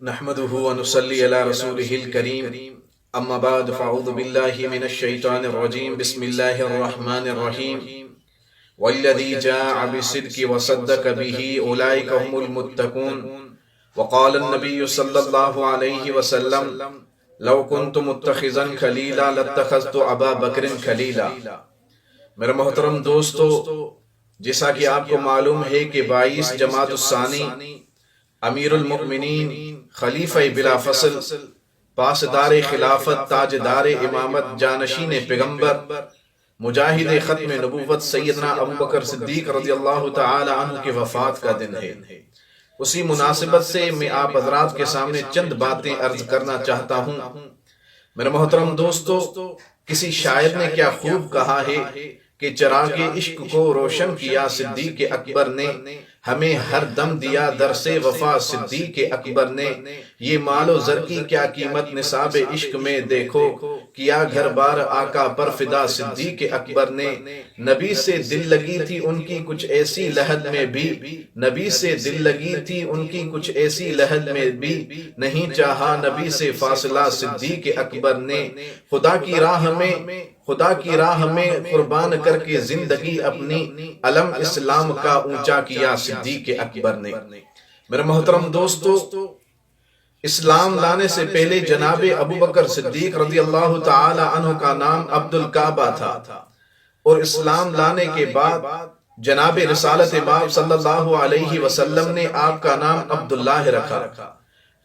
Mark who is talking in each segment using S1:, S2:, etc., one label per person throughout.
S1: نحمده ونصلي على رسوله الكريم اما بعد فاعوذ بالله من الشيطان الرجيم بسم الله الرحمن الرحيم والذي جاء بالصدق وصدق به اولئك هم المتقون وقال النبي صلى الله عليه وسلم لو كنت متخذا خليلا لاتخذت ابا بکر خليلا۔ میرے محترم دوستو، جیسا کہ آپ کو معلوم ہے کہ 22 جمادی الثانی امیر المؤمنین خلیفہ بلا فصل پاسدار خلافت تاجدار امامت جانشین پیغمبر مجاہد ختم نبوت سیدنا ابو بکر صدیق رضی اللہ تعالی عنہ کی وفات کا دن ہے۔ اسی مناسبت سے میں آپ حضرات کے سامنے چند باتیں عرض کرنا چاہتا ہوں۔ میرے محترم دوستو، کسی شاعر نے کیا خوب کہا ہے کہ چراغ عشق کو روشن کیا صدیق اکبر نے، ہمیں ہر دم دیا درس وفا صدیق اکبر نے، یہ مال و زر کی کیا قیمت نصاب عشق میں دیکھو، کیا گھر بار آقا پر فدا صدیق اکبر نے۔ نبی سے دل لگی تھی ان کی کچھ ایسی لحد میں بھی، نبی سے دل لگی تھی ان کی کچھ ایسی لحد میں بھی، نہیں چاہا نبی سے فاصلہ صدیق اکبر نے۔ خدا کی راہ میں قربان کر کے زندگی اپنی، علم اسلام کا اونچا کیا صدیق اکبر نے۔ میرے محترم دوستو، اسلام لانے سے پہلے جناب ابو بکر صدیق رضی اللہ تعالی عنہ کا نام عبد الکعبہ تھا، اور اسلام لانے کے بعد جناب رسالت مآب صلی اللہ علیہ وسلم نے آپ کا نام عبداللہ رکھا۔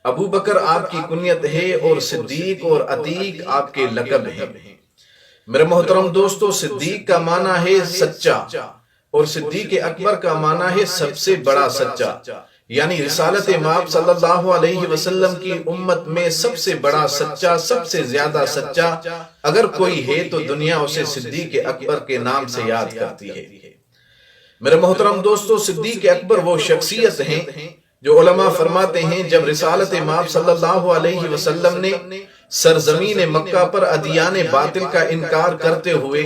S1: ابو بکر آپ کی کنیت ہے اور صدیق اور عتیق آپ کے لقب ہیں۔ میرے محترم دوستو، صدیق کا معنی ہے سچا، اور صدیق اکبر کا معنی ہے سب سے بڑا سچا، یعنی رسالت مآب صلی اللہ علیہ وسلم کی امت میں سب سے بڑا سچا، سب سے زیادہ سچا اگر کوئی ہے تو دنیا اسے صدیق اکبر کے نام سے یاد کرتی ہے۔ میرے محترم دوستو، صدیق اکبر وہ شخصیت ہیں جو علماء فرماتے ہیں جب رسالت مآب صلی اللہ علیہ وسلم نے سرزمین مکہ پر ادیان باطل کا انکار کرتے ہوئے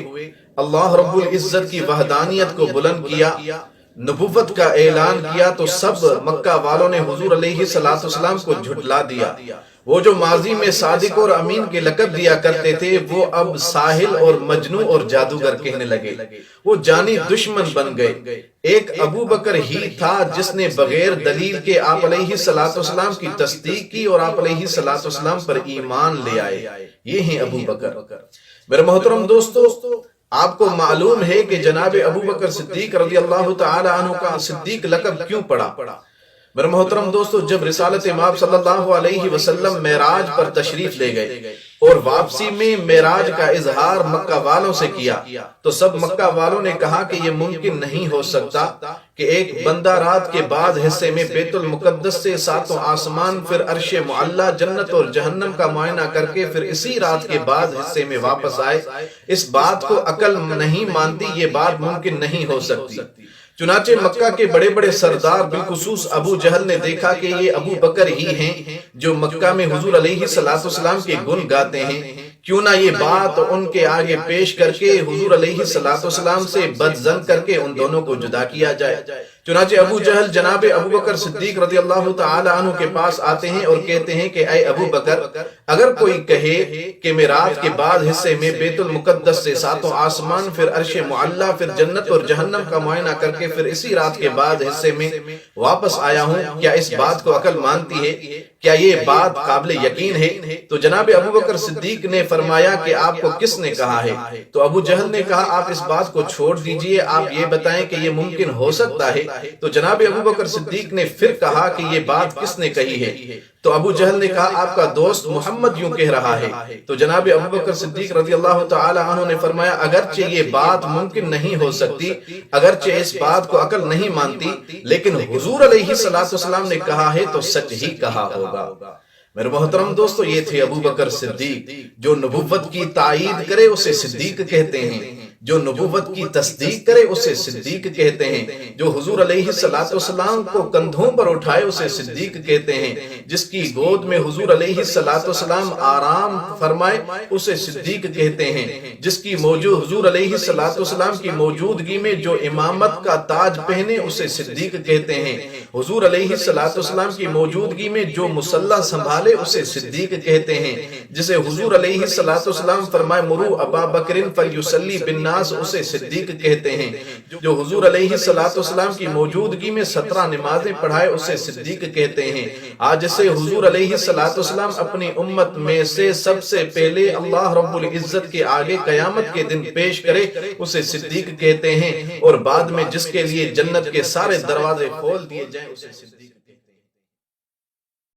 S1: اللہ رب العزت کی وحدانیت کو بلند کیا، نبوت کا اعلان کیا، تو سب مکہ والوں نے حضور علیہ السلام کو جھٹلا دیا۔ وہ جو ماضی میں صادق اور امین کے لقب دیا کرتے تھے، وہ اب ساحل اور مجنوں اور جادوگر کہنے لگے، وہ جانی دشمن بن گئے۔ ایک ابو بکر ہی تھا جس نے بغیر دلیل کے آپ علیہ السلام کی تصدیق کی اور آپ علیہ السلام پر ایمان لے آئے، یہ ہیں ابو بکر۔ میرے محترم دوستو، آپ کو معلوم ہے کہ جناب ابو بکر صدیق رضی اللہ تعالی عنہ کا صدیق لقب کیوں پڑا؟ میرے محترم دوستو، جب رسالت مآب صلی اللہ علیہ وسلم معراج پر تشریف لے گئے اور واپسی میں معراج کا اظہار مکہ والوں سے کیا، تو سب مکہ والوں نے کہا کہ یہ ممکن نہیں ہو سکتا کہ ایک بندہ رات کے بعد حصے میں بیت المقدس سے ساتوں آسمان، پھر عرش معلی، جنت اور جہنم کا معائنہ کر کے پھر اسی رات کے بعد حصے میں واپس آئے۔ اس بات کو عقل نہیں مانتی، یہ بات ممکن نہیں ہو سکتی۔ چنانچہ مکہ کے بڑے بڑے سردار بالخصوص ابو جہل نے دیکھا کہ یہ ابو بکر ہی ہیں جو مکہ میں حضور علیہ السلام کے گن گاتے ہیں، کیوں نہ یہ بات ان کے آگے پیش کر کے حضور علیہ السلام سے بدظن کر کے ان دونوں کو جدا کیا جائے۔ چنانچہ ابو جہل جناب ابو بکر صدیق رضی اللہ تعالی عنہ کے پاس آتے ہیں اور کہتے ہیں کہ اے ابو بکر، اگر کوئی کہے کہ میں رات کے بعد حصے میں بیت المقدس سے ساتوں آسمان، پھر عرش معلی، پھر جنت اور جہنم کا معائنہ کر کے پھر اسی رات کے بعد حصے میں واپس آیا ہوں، کیا اس بات کو عقل مانتی ہے؟ کیا یہ بات قابل یقین ہے؟ تو جناب ابو بکر صدیق نے فرمایا کہ آپ کو کس نے کہا ہے؟ تو ابو جہل نے کہا آپ اس بات کو چھوڑ دیجئے، آپ یہ بتائیں کہ یہ ممکن ہو سکتا ہے؟ تو جناب ابو بکر صدیق نے پھر کہا کہ یہ بات کس نے کہی ہے؟ تو ابو جہل نے کہا آپ کا دوست محمد یوں کہہ رہا ہے۔ تو جناب ابو بکر صدیق رضی اللہ تعالی عنہ نے فرمایا اگرچہ یہ بات ممکن نہیں ہو سکتی، اگرچہ اس بات کو عقل نہیں مانتی، لیکن حضور علیہ السلام نے کہا ہے تو سچ ہی کہا ہوگا۔ میرے محترم دوستو، یہ تھے ابو بکر صدیق۔ جو نبوت کی تائید کرے اسے صدیق کہتے ہیں، جو نبوت کی تصدیق کرے اسے صدیق کہتے ہیں، جو حضور علیہ السلام کو کندھوں پر اٹھائے اسے صدیق کہتے ہیں، جس کی گود میں حضور علیہ السلام آرام فرمائے اسے صدیق کہتے ہیں، جس کی حضور علیہ السلام کی موجودگی میں جو امامت کا تاج پہنے اسے صدیق کہتے ہیں، حضور علیہ السلام کی موجودگی میں جو مصلی سنبھالے اسے صدیق کہتے ہیں، جسے حضور علیہ السلام فرمائے مرو ابا بکر فلیصلی بالناس اسے صدیق کہتے ہیں، جو حضور علیہ السلام کی موجودگی میں 17 نمازیں پڑھائے اسے صدیق کہتے ہیں، آج سے حضور علیہ السلام اپنی امت میں سے سب سے پہلے اللہ رب العزت کے آگے قیامت کے دن پیش کرے اسے صدیق کہتے ہیں، اور بعد میں جس کے لیے جنت کے سارے دروازے کھول دیے جائیں اسے صدیق